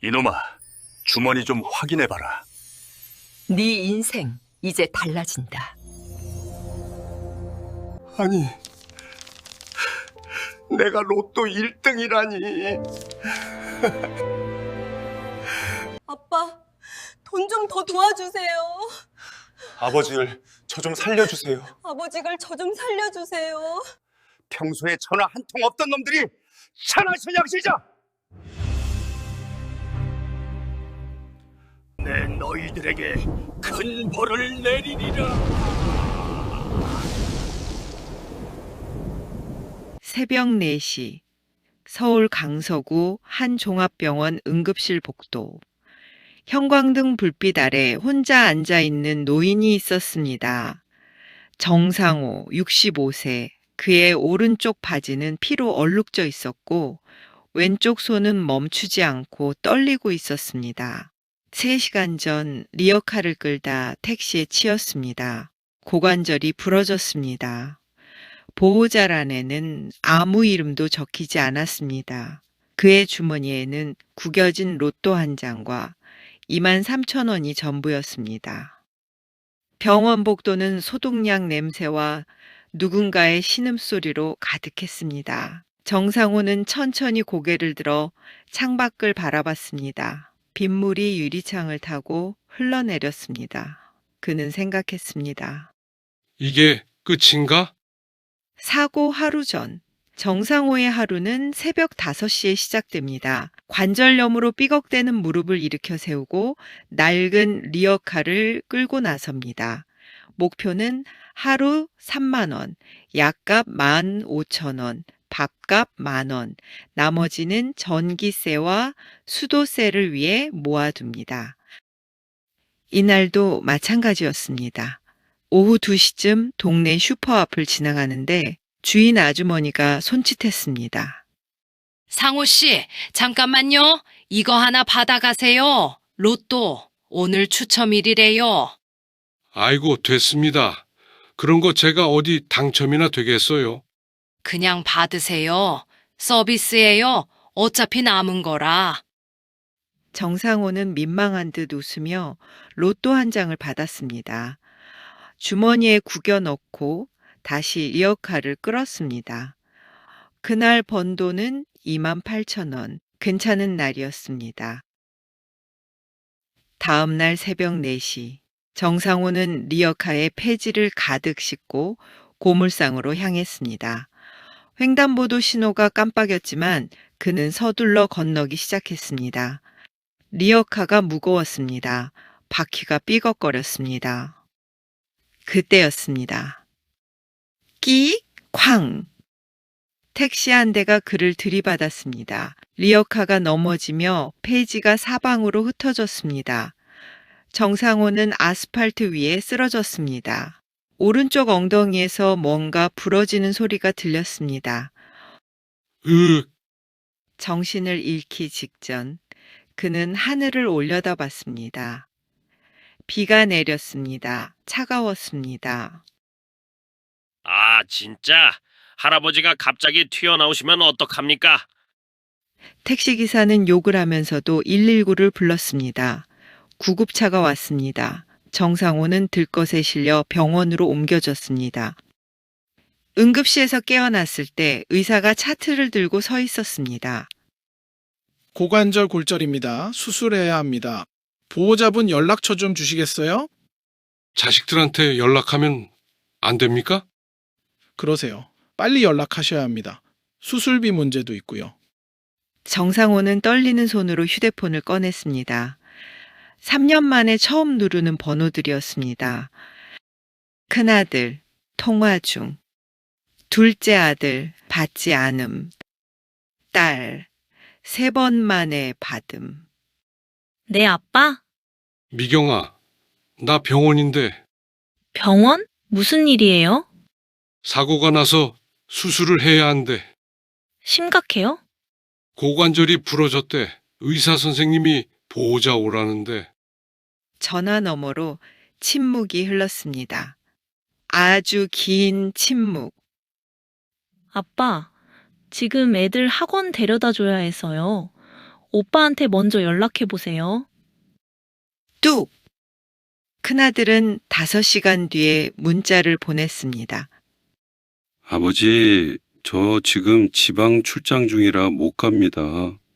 이놈아, 주머니 좀 확인해봐라. 네 인생 이제 달라진다. 아니, 내가 로또 1등이라니. 아빠, 돈 좀 더 도와주세요. 아버지를 저 좀 살려주세요. 아버지를 저 좀 살려주세요. 평소에 전화 한 통 없던 놈들이 천하신 양실자! 내 너희들에게 큰 벌을 내리리라. 새벽 4시 서울 강서구 한 종합병원 응급실 복도. 형광등 불빛 아래 혼자 앉아있는 노인이 있었습니다. 정상호 65세. 그의 오른쪽 바지는 피로 얼룩져 있었고 왼쪽 손은 멈추지 않고 떨리고 있었습니다. 3시간 전 리어카를 끌다 택시에 치였습니다. 고관절이 부러졌습니다. 보호자란에는 아무 이름도 적히지 않았습니다. 그의 주머니에는 구겨진 로또 한 장과 23,000원이 전부였습니다. 병원 복도는 소독약 냄새와 누군가의 신음소리로 가득했습니다. 정상호는 천천히 고개를 들어 창밖을 바라봤습니다. 빗물이 유리창을 타고 흘러내렸습니다. 그는 생각했습니다. 이게 끝인가? 사고 하루 전, 정상호의 하루는 새벽 5시에 시작됩니다. 관절염으로 삐걱대는 무릎을 일으켜 세우고 낡은 리어카를 끌고 나섭니다. 목표는 하루 3만 원, 약값 15,000원, 밥값 10,000원, 나머지는 전기세와 수도세를 위해 모아둡니다. 이날도 마찬가지였습니다. 오후 2시쯤 동네 슈퍼 앞을 지나가는데 주인 아주머니가 손짓했습니다. 상호 씨, 잠깐만요. 이거 하나 받아가세요. 로또, 오늘 추첨일이래요. 아이고, 됐습니다. 그런 거 제가 어디 당첨이나 되겠어요. 그냥 받으세요. 서비스예요. 어차피 남은 거라. 정상호는 민망한 듯 웃으며 로또 한 장을 받았습니다. 주머니에 구겨 넣고 다시 리어카를 끌었습니다. 그날 번 돈은 28,000원. 괜찮은 날이었습니다. 다음 날 새벽 4시. 정상호는 리어카에 폐지를 가득 싣고 고물상으로 향했습니다. 횡단보도 신호가 깜빡였지만 그는 서둘러 건너기 시작했습니다. 리어카가 무거웠습니다. 바퀴가 삐걱거렸습니다. 그때였습니다. 끼! 쾅! 택시 한 대가 그를 들이받았습니다. 리어카가 넘어지며 폐지가 사방으로 흩어졌습니다. 정상호는 아스팔트 위에 쓰러졌습니다. 오른쪽 엉덩이에서 뭔가 부러지는 소리가 들렸습니다. 정신을 잃기 직전 그는 하늘을 올려다봤습니다. 비가 내렸습니다. 차가웠습니다. 아, 진짜? 할아버지가 갑자기 튀어나오시면 어떡합니까? 택시기사는 욕을 하면서도 119를 불렀습니다. 구급차가 왔습니다. 정상호는 들것에 실려 병원으로 옮겨졌습니다. 응급실에서 깨어났을 때 의사가 차트를 들고 서 있었습니다. 고관절 골절입니다. 수술해야 합니다. 보호자분 연락처 좀 주시겠어요? 자식들한테 연락하면 안 됩니까? 그러세요. 빨리 연락하셔야 합니다. 수술비 문제도 있고요. 정상호는 떨리는 손으로 휴대폰을 꺼냈습니다. 3년 만에 처음 누르는 번호들이었습니다. 큰아들, 통화 중. 둘째 아들, 받지 않음. 딸, 3번 만에 받음. 네, 아빠? 미경아, 나 병원인데 병원? 무슨 일이에요? 사고가 나서 수술을 해야 한대. 심각해요? 고관절이 부러졌대. 의사 선생님이 보호자 오라는데. 전화 너머로 침묵이 흘렀습니다. 아주 긴 침묵. 아빠, 지금 애들 학원 데려다 줘야 해서요. 오빠한테 먼저 연락해 보세요. 뚝! 큰아들은 5시간 뒤에 문자를 보냈습니다. 아버지, 저 지금 지방 출장 중이라 못 갑니다.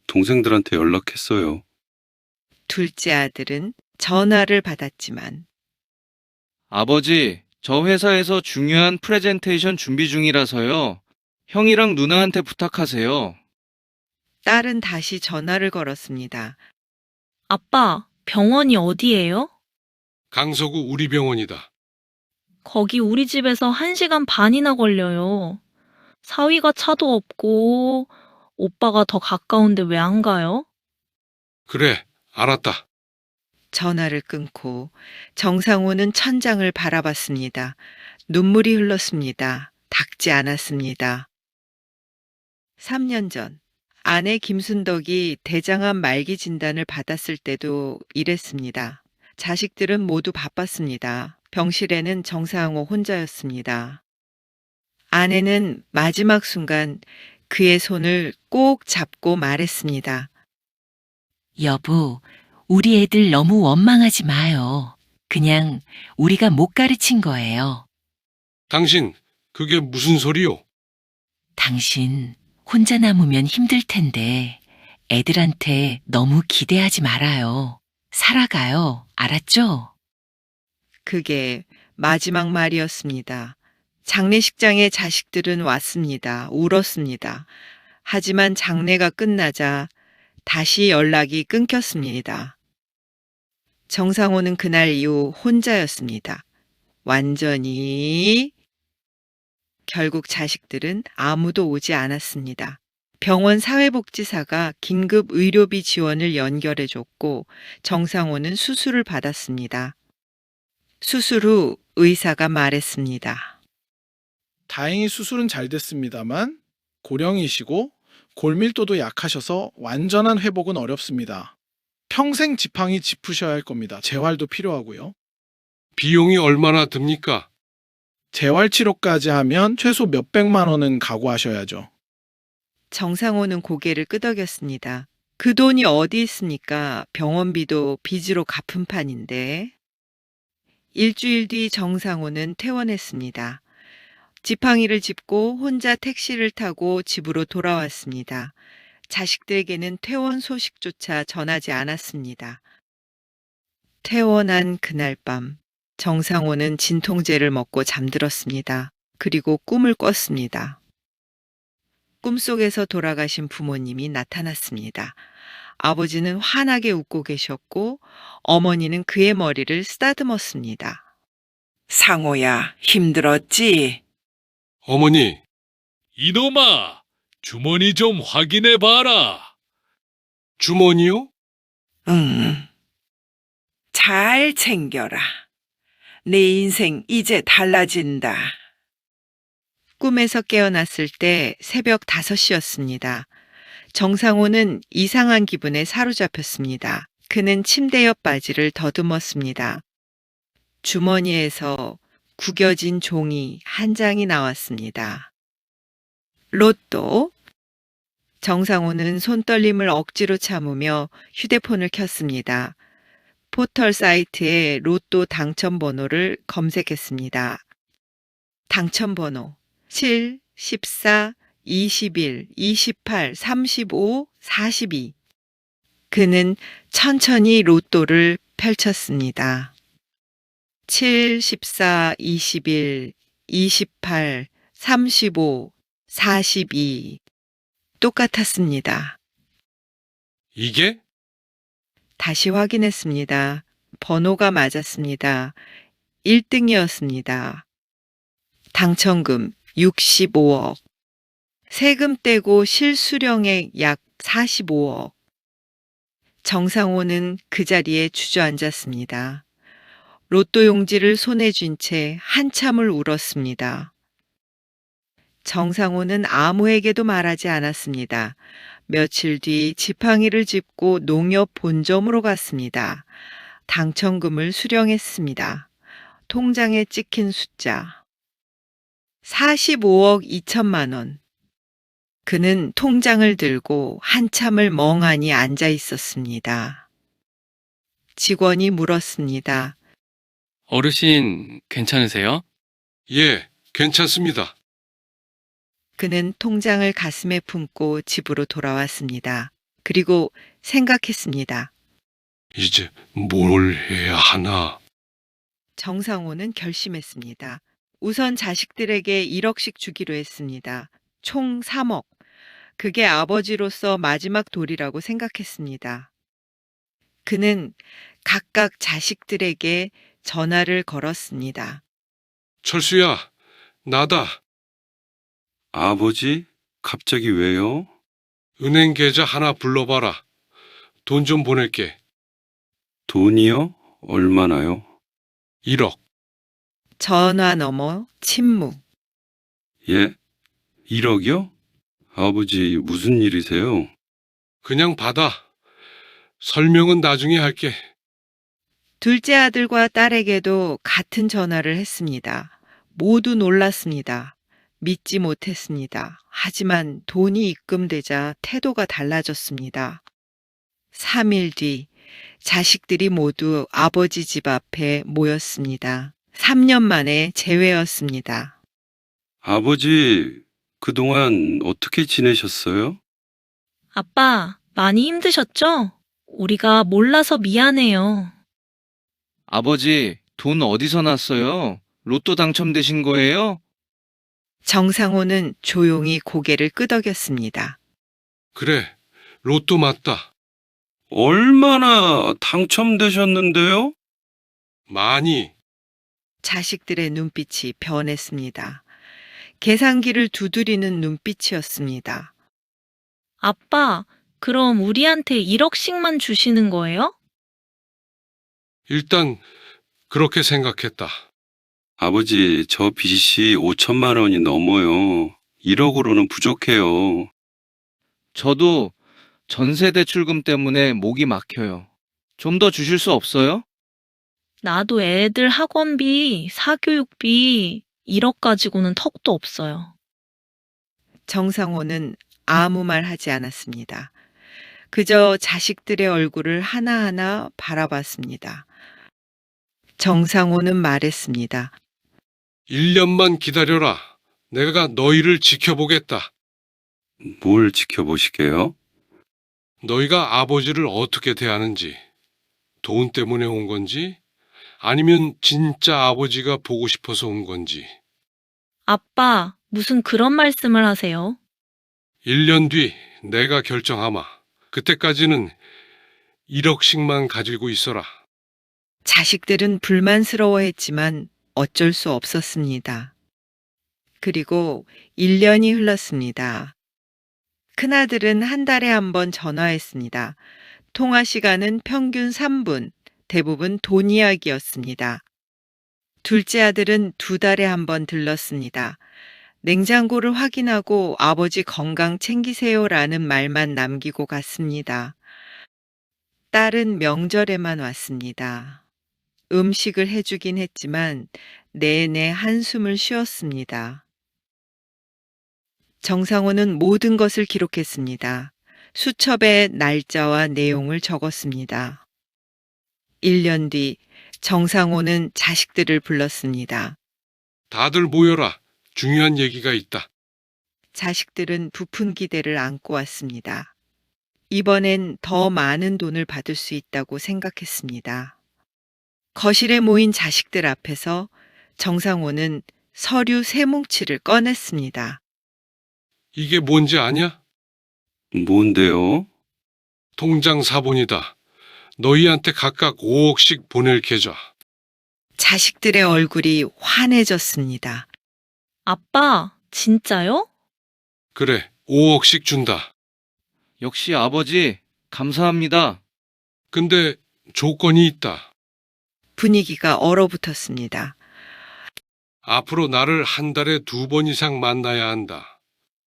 동생들한테 연락했어요. 둘째 아들은 전화를 받았지만 아버지, 저 회사에서 중요한 프레젠테이션 준비 중이라서요. 형이랑 누나한테 부탁하세요. 딸은 다시 전화를 걸었습니다. 아빠, 병원이 어디예요? 강서구 우리 병원이다. 거기 우리 집에서 1시간 반이나 걸려요. 사위가 차도 없고 오빠가 더 가까운데 왜 안 가요? 그래, 알았다. 전화를 끊고 정상호는 천장을 바라봤습니다. 눈물이 흘렀습니다. 닦지 않았습니다. 3년 전 아내 김순덕이 대장암 말기 진단을 받았을 때도 이랬습니다. 자식들은 모두 바빴습니다. 병실에는 정상호 혼자였습니다. 아내는 마지막 순간 그의 손을 꼭 잡고 말했습니다. 여보, 우리 애들 너무 원망하지 마요. 그냥 우리가 못 가르친 거예요. 당신, 그게 무슨 소리요? 당신 혼자 남으면 힘들 텐데 애들한테 너무 기대하지 말아요. 살아가요. 알았죠? 그게 마지막 말이었습니다. 장례식장에 자식들은 왔습니다. 울었습니다. 하지만 장례가 끝나자 다시 연락이 끊겼습니다. 정상호는 그날 이후 혼자였습니다. 완전히. 결국 자식들은 아무도 오지 않았습니다. 병원 사회복지사가 긴급 의료비 지원을 연결해줬고 정상호는 수술을 받았습니다. 수술 후 의사가 말했습니다. 다행히 수술은 잘 됐습니다만 고령이시고 골밀도도 약하셔서 완전한 회복은 어렵습니다. 평생 지팡이 짚으셔야 할 겁니다. 재활도 필요하고요. 비용이 얼마나 듭니까? 재활 치료까지 하면 최소 몇백만 원은 각오하셔야죠. 정상호는 고개를 끄덕였습니다. 그 돈이 어디 있습니까? 병원비도 빚으로 갚은 판인데. 일주일 뒤 정상호는 퇴원했습니다. 지팡이를 짚고 혼자 택시를 타고 집으로 돌아왔습니다. 자식들에게는 퇴원 소식조차 전하지 않았습니다. 퇴원한 그날 밤, 정상호는 진통제를 먹고 잠들었습니다. 그리고 꿈을 꿨습니다. 꿈속에서 돌아가신 부모님이 나타났습니다. 아버지는 환하게 웃고 계셨고 어머니는 그의 머리를 쓰다듬었습니다. 상호야, 힘들었지? 어머니, 이놈아, 주머니 좀 확인해 봐라. 주머니요? 응. 잘 챙겨라. 내 인생 이제 달라진다. 꿈에서 깨어났을 때 새벽 5시였습니다. 정상호는 이상한 기분에 사로잡혔습니다. 그는 침대 옆 바지를 더듬었습니다. 주머니에서 구겨진 종이 한 장이 나왔습니다. 로또. 정상호는 손떨림을 억지로 참으며 휴대폰을 켰습니다. 포털 사이트에 로또 당첨번호를 검색했습니다. 당첨번호 7, 14, 21, 28, 35, 42. 그는 천천히 로또를 펼쳤습니다. 7, 14, 21, 28, 35, 42. 똑같았습니다. 이게? 다시 확인했습니다. 번호가 맞았습니다. 1등이었습니다. 당첨금 65억. 세금 떼고 실수령액 약 45억. 정상호는 그 자리에 주저앉았습니다. 로또 용지를 손에 쥔 채 한참을 울었습니다. 정상호는 아무에게도 말하지 않았습니다. 며칠 뒤 지팡이를 짚고 농협 본점으로 갔습니다. 당첨금을 수령했습니다. 통장에 찍힌 숫자 45억 2천만 원. 그는 통장을 들고 한참을 멍하니 앉아 있었습니다. 직원이 물었습니다. 어르신, 괜찮으세요? 예, 괜찮습니다. 그는 통장을 가슴에 품고 집으로 돌아왔습니다. 그리고 생각했습니다. 이제 뭘 해야 하나? 정상호는 결심했습니다. 우선 자식들에게 1억씩 주기로 했습니다. 총 3억. 그게 아버지로서 마지막 도리라고 생각했습니다. 그는 각각 자식들에게 전화를 걸었습니다. 철수야, 나다. 아버지? 갑자기 왜요? 은행 계좌 하나 불러봐라. 돈 좀 보낼게. 돈이요? 얼마나요? 1억. 전화 너머 침묵. 예? 1억이요? 아버지, 무슨 일이세요? 그냥 받아. 설명은 나중에 할게. 둘째 아들과 딸에게도 같은 전화를 했습니다. 모두 놀랐습니다. 믿지 못했습니다. 하지만 돈이 입금되자 태도가 달라졌습니다. 3일 뒤 자식들이 모두 아버지 집 앞에 모였습니다. 3년 만에 재회였습니다. 아버지, 그동안 어떻게 지내셨어요? 아빠, 많이 힘드셨죠? 우리가 몰라서 미안해요. 아버지, 돈 어디서 났어요? 로또 당첨되신 거예요? 정상호는 조용히 고개를 끄덕였습니다. 그래, 로또 맞다. 얼마나 당첨되셨는데요? 많이. 자식들의 눈빛이 변했습니다. 계산기를 두드리는 눈빛이었습니다. 아빠, 그럼 우리한테 1억씩만 주시는 거예요? 일단 그렇게 생각했다. 아버지, 저 빚이 5천만 원이 넘어요. 1억으로는 부족해요. 저도 전세 대출금 때문에 목이 막혀요. 좀 더 주실 수 없어요? 나도 애들 학원비, 사교육비 1억 가지고는 턱도 없어요. 정상호는 아무 말 하지 않았습니다. 그저 자식들의 얼굴을 하나하나 바라봤습니다. 정상호는 말했습니다. 1년만 기다려라. 내가 너희를 지켜보겠다. 뭘 지켜보시게요? 너희가 아버지를 어떻게 대하는지, 돈 때문에 온 건지, 아니면 진짜 아버지가 보고 싶어서 온 건지. 아빠, 무슨 그런 말씀을 하세요? 1년 뒤 내가 결정하마. 그때까지는 1억씩만 가지고 있어라. 자식들은 불만스러워했지만 어쩔 수 없었습니다. 그리고 1년이 흘렀습니다. 큰아들은 한 달에 한 번 전화했습니다. 통화 시간은 평균 3분, 대부분 돈 이야기였습니다. 둘째 아들은 2달에 한 번 들렀습니다. 냉장고를 확인하고 아버지 건강 챙기세요라는 말만 남기고 갔습니다. 딸은 명절에만 왔습니다. 음식을 해주긴 했지만 내내 한숨을 쉬었습니다. 정상호는 모든 것을 기록했습니다. 수첩에 날짜와 내용을 적었습니다. 1년 뒤 정상호는 자식들을 불렀습니다. 다들 모여라. 중요한 얘기가 있다. 자식들은 부푼 기대를 안고 왔습니다. 이번엔 더 많은 돈을 받을 수 있다고 생각했습니다. 거실에 모인 자식들 앞에서 정상호는 서류 3뭉치를 꺼냈습니다. 이게 뭔지 아냐? 뭔데요? 통장 사본이다. 너희한테 각각 5억씩 보낼 계좌. 자식들의 얼굴이 환해졌습니다. 아빠, 진짜요? 그래, 5억씩 준다. 역시 아버지, 감사합니다. 근데 조건이 있다. 분위기가 얼어붙었습니다. 앞으로 나를 한 달에 2번 이상 만나야 한다.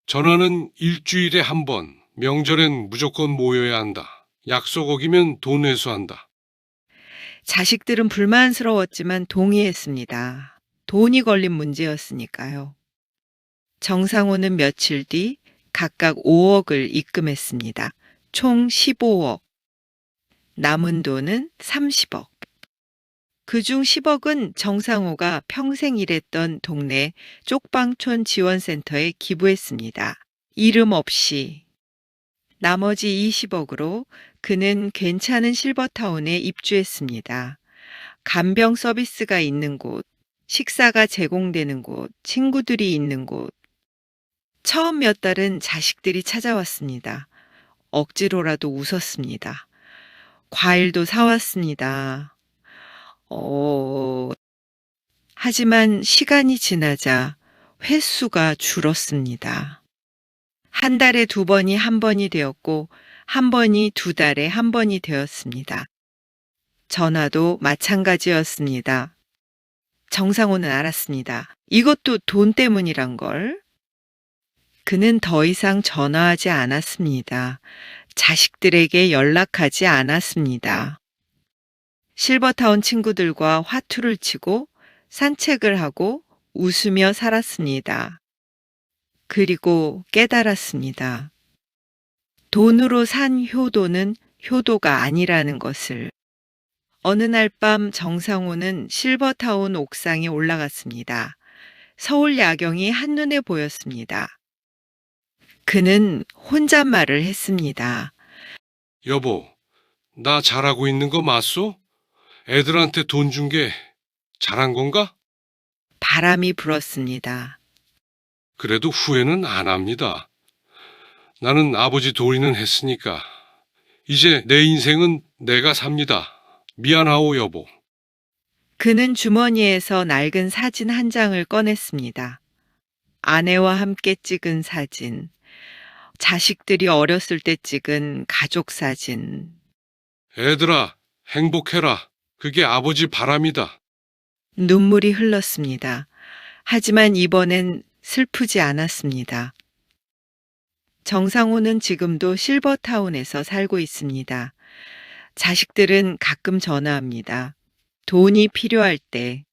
전화는 일주일에 1번, 명절엔 무조건 모여야 한다. 약속 어기면 돈 회수한다. 자식들은 불만스러웠지만 동의했습니다. 돈이 걸린 문제였으니까요. 정상호는 며칠 뒤 각각 5억을 입금했습니다. 총 15억. 남은 돈은 30억. 그중 10억은 정상호가 평생 일했던 동네 쪽방촌 지원센터에 기부했습니다. 이름 없이. 나머지 20억으로 그는 괜찮은 실버타운에 입주했습니다. 간병 서비스가 있는 곳, 식사가 제공되는 곳, 친구들이 있는 곳. 처음 몇 달은 자식들이 찾아왔습니다. 억지로라도 웃었습니다. 과일도 사왔습니다. 하지만 시간이 지나자 횟수가 줄었습니다. 한 달에 2번이 1번이 되었고, 1번이 2달에 1번이 되었습니다. 전화도 마찬가지였습니다. 정상호는 알았습니다. 이것도 돈 때문이란 걸. 그는 더 이상 전화하지 않았습니다. 자식들에게 연락하지 않았습니다. 실버타운 친구들과 화투를 치고 산책을 하고 웃으며 살았습니다. 그리고 깨달았습니다. 돈으로 산 효도는 효도가 아니라는 것을. 어느 날 밤 정상호는 실버타운 옥상에 올라갔습니다. 서울 야경이 한눈에 보였습니다. 그는 혼잣말을 했습니다. 여보, 나 잘하고 있는 거 맞소? 애들한테 돈 준 게 잘한 건가? 바람이 불었습니다. 그래도 후회는 안 합니다. 나는 아버지 도리는 했으니까. 이제 내 인생은 내가 삽니다. 미안하오, 여보. 그는 주머니에서 낡은 사진 한 장을 꺼냈습니다. 아내와 함께 찍은 사진, 자식들이 어렸을 때 찍은 가족 사진. 애들아, 행복해라. 그게 아버지 바람이다. 눈물이 흘렀습니다. 하지만 이번엔 슬프지 않았습니다. 정상호는 지금도 실버타운에서 살고 있습니다. 자식들은 가끔 전화합니다. 돈이 필요할 때.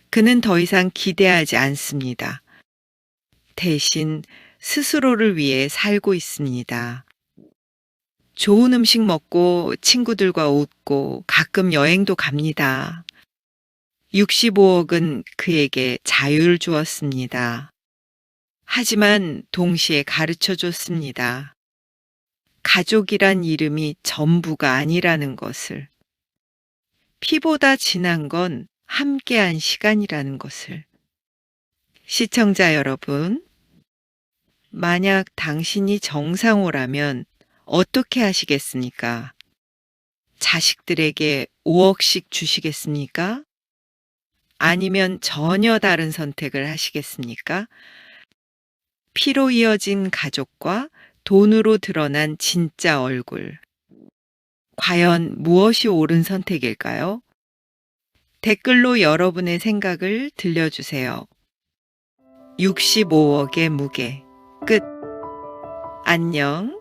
그는 더 이상 기대하지 않습니다. 대신 스스로를 위해 살고 있습니다. 좋은 음식 먹고 친구들과 웃고 가끔 여행도 갑니다. 65억은 그에게 자유를 주었습니다. 하지만 동시에 가르쳐 줬습니다. 가족이란 이름이 전부가 아니라는 것을. 피보다 진한 건 함께한 시간이라는 것을. 시청자 여러분, 만약 당신이 정상호라면 어떻게 하시겠습니까? 자식들에게 5억씩 주시겠습니까? 아니면 전혀 다른 선택을 하시겠습니까? 피로 이어진 가족과 돈으로 드러난 진짜 얼굴. 과연 무엇이 옳은 선택일까요? 댓글로 여러분의 생각을 들려주세요. 65억의 무게. 끝. 안녕.